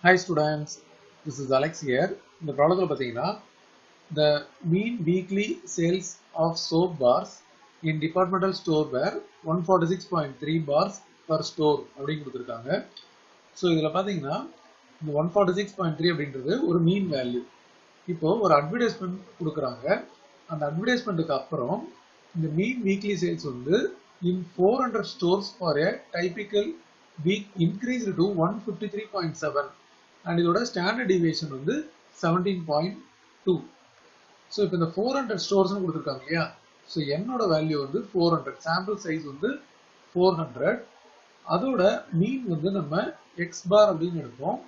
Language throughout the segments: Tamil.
Hi students, this is Alex here. இந்த ப்ராப்ளத்தில் பார்த்தீங்கன்னா the mean weekly sales of soap bars in departmental store were 146.3 bars per store அப்படின்னு கொடுத்துருக்காங்க. ஸோ இதில் பார்த்தீங்கன்னா இந்த 146.3 அப்படின்றது ஒரு மீன் வேல்யூ. இப்போ ஒரு அட்வர்டைஸ்மெண்ட் கொடுக்குறாங்க. அந்த அட்வர்டைஸ்மெண்ட்டுக்கு அப்புறம் இந்த மீன் வீக்லி சேல்ஸ் வந்து in 400 stores for a typical week increased to 153.7 and இதோட ஸ்டாண்டர்ட் டிவியேஷன் வந்து 17.2. ஸோ இப்போ இந்த 400 ஸ்டோர்ஸ்னு கொடுத்துருக்காங்க இல்லையா, ஸோ என்னோட வேல்யூ வந்து 400, சாம்பிள் சைஸ் வந்து 400, அதோட மீன் வந்து நம்ம எக்ஸ் பார் அப்படின்னு எடுப்போம்.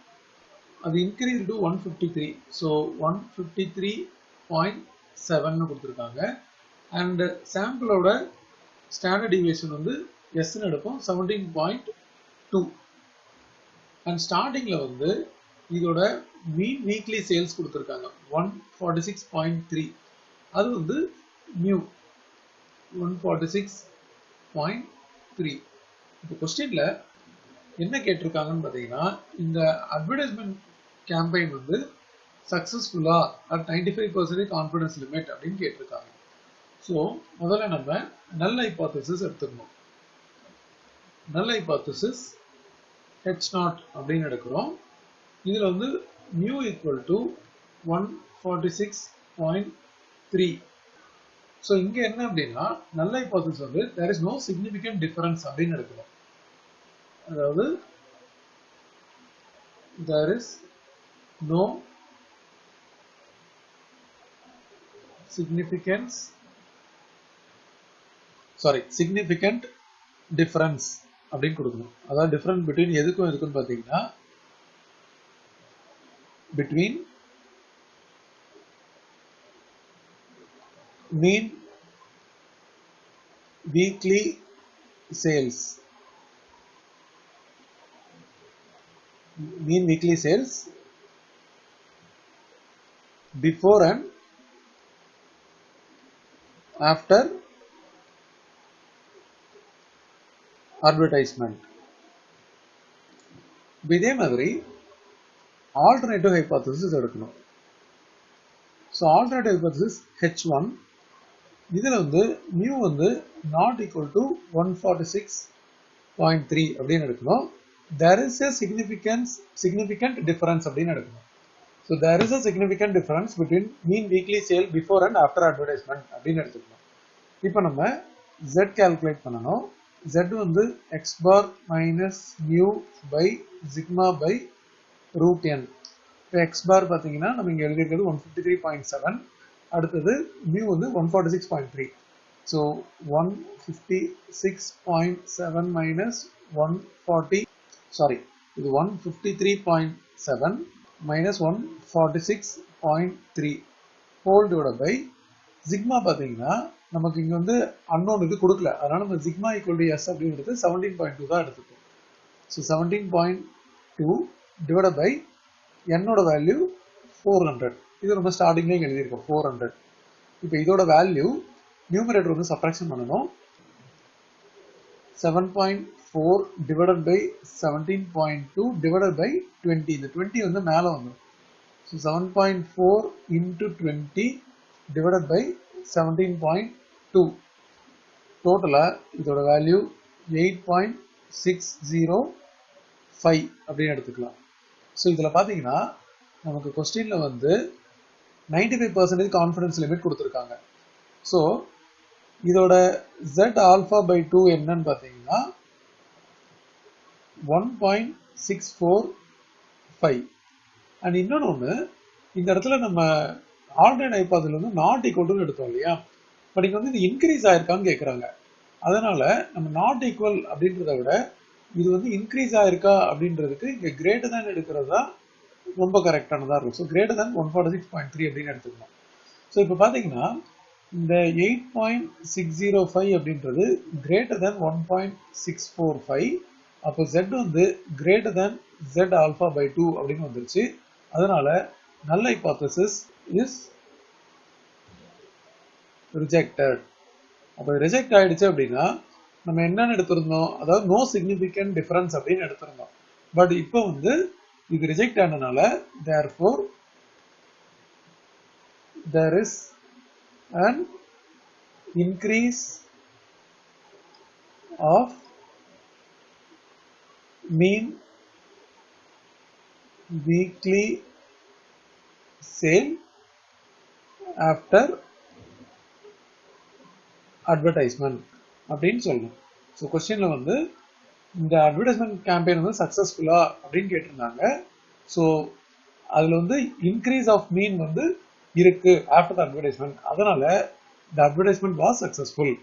அது இன்க்ரீஸ் டு 153, ஸோ 153.7 கொடுத்துருக்காங்க. அண்ட் சாம்பிளோட ஸ்டாண்டர்ட் டிவியேஷன் வந்து எஸ்ன்னு எடுப்போம், 17.2. அண்ட் ஸ்டார்டிங்கில் வந்து இதோட மீன் வீக்லி சேல்ஸ் கொடுத்துருக்காங்க 146.3, அது வந்து நியூ 146.3. இப்போ கொஸ்டின்ல என்ன கேட்டிருக்காங்கன்னு பார்த்தீங்கன்னா, இந்த அட்வர்டைஸ்மெண்ட் கேம்பெயின் வந்து சக்ஸஸ்ஃபுல்லா அட் 95% கான்ஃபிடன்ஸ் லிமிட் அப்படின்னு கேட்டிருக்காங்க. ஸோ முதல்ல நம்ம நல் ஹைபோதசிஸ் எடுத்துக்கணும். நல் ஹைபோதசிஸ் H0 அப்படின்னு எடுக்கிறோம். இதில் வந்து mu equal to 146.3. ஸோ இங்கே என்ன அப்படின்னா, நல் ஹைபோதசிஸ் வந்து there is no significant difference அப்படின்னு எடுக்கிறோம். அதாவது there is no significant difference அப்படின்னு கொடுக்கணும். அதாவது டிஃபரன்ஸ் பிட்வீன் எதுக்கும் எதுக்குன்னு பார்த்தீங்கன்னா, between mean weekly sales before and after advertisement. இதே மாதிரி ஆல்டர்னேட்டிவ் ஹைபோதசிஸ் எடுக்கணும். ஸோ ஆல்டர்னேட்டிவ் ஹைபோதசிஸ் H1, இதில் வந்து மியூ வந்து நாட் ஈக்குவல் டு 146.3 அப்படின்னு எடுக்கணும். there is a significant difference அப்படின்னு எடுக்கணும். So there is a significant difference between mean weekly sale before and after advertisement அப்படின்னு எடுத்துக்கணும். இப்போ நம்ம Z calculate பண்ணணும். Z வந்து x bar minus mu by sigma by root n. இப்போ x bar பார்த்தீங்கன்னா நம்ம இங்கே எழுதியிருக்கிறது 153.7, அடுத்தது mu வந்து 146.3. So 156.7 minus 153.7 minus 146.3 whole divided by sigma. பார்த்தீங்கன்னா நமக்கு இங்கே வந்து அன்னோன் இது கொடுக்கல, அதனால நம்ம சிக்மா ஈக்குவல் டு எஸ் அப்படின்றது 17.2 தான் எடுத்துப்போம். ஸோ 17.2 டிவைட் பை என்னோட வேல்யூ 400. இது நம்ம ஸ்டார்டிங்லேயே எழுதியிருக்கோம் 400. இப்போ இதோட வேல்யூ நியூமரேட்டர் வந்து சப்ராக்ஷன் பண்ணணும். 7.4 டிவைடட் பை 17.2 டிவைடட் பை 20. இந்த 20 வந்து மேலே வந்துடும். So 7.4 into 20 divided by 17.2. டோட்டலாக இதோட வேல்யூ 8.605 அப்படின்னு எடுத்துக்கலாம். ஸோ இதில் பார்த்தீங்கன்னா நமக்கு கொஸ்டினில் வந்து 95% கான்ஃபிடன்ஸ் லிமிட் கொடுத்துருக்காங்க. ஸோ இதோட Z ஆல்ஃபா பை 2 என்னன்னு பார்த்தீங்கன்னா 1.645. அண்ட் இன்னொன்று ஒன்று, இந்த இடத்துல நம்ம ஆல்டர்னேட் ஹைபோதசிஸ் வந்து நாட் ஈக்குவல் டு எடுத்தோம் இல்லையா, பட் இங்கே வந்து இது இன்க்ரீஸ் ஆயிருக்கான்னு கேட்குறாங்க. அதனால நம்ம நாட் ஈக்குவல் அப்படின்றத விட இது வந்து இன்க்ரீஸ் ஆயிருக்கா அப்படின்றதுக்கு இங்கே கிரேட்டர் தான் எடுக்கிறது தான் ரொம்ப கரெக்டானதாக இருக்கும். ஸோ கிரேட்டர் தான் 146.3 அப்படின்னு எடுத்துக்கணும். ஸோ இப்போ பார்த்தீங்கன்னா இந்த 8.605 அப்படின்றது கிரேட்டர் தேன் 1.645. அப்போ Z வந்து greater than Z alpha by 2 அப்படின்னு வந்துருச்சு. அதனால நல் ஹைபோதசிஸ் இஸ் ரிஜெக்டட். அப்போ ரிஜெக்ட் ஆயிடுச்சு அப்படின்னா நம்ம என்னன்னு எடுத்திருந்தோம், அதாவது நோ சிக்னிஃபிகண்ட் டிஃபரன்ஸ் அப்படின்னு எடுத்திருந்தோம். பட் இப்போ வந்து இது reject ஆனனால therefore there is an increase of mean weekly sale after advertisement அப்படின்னு சொல்லணும். ஸோ கொஸ்டின்ல வந்து இந்த அட்வர்டைஸ்மெண்ட் கேம்பெயின் வந்து சக்ஸஸ்ஃபுல்லா அப்படின்னு கேட்டிருந்தாங்க. ஸோ அதுல வந்து இன்க்ரீஸ் ஆஃப் மீன் வந்து இருக்கு ஆஃப்டர் த அட்வர்டைஸ்மெண்ட், அதனால த அட்வர்டைஸ்மெண்ட் வாஸ் சக்ஸஸ்ஃபுல்.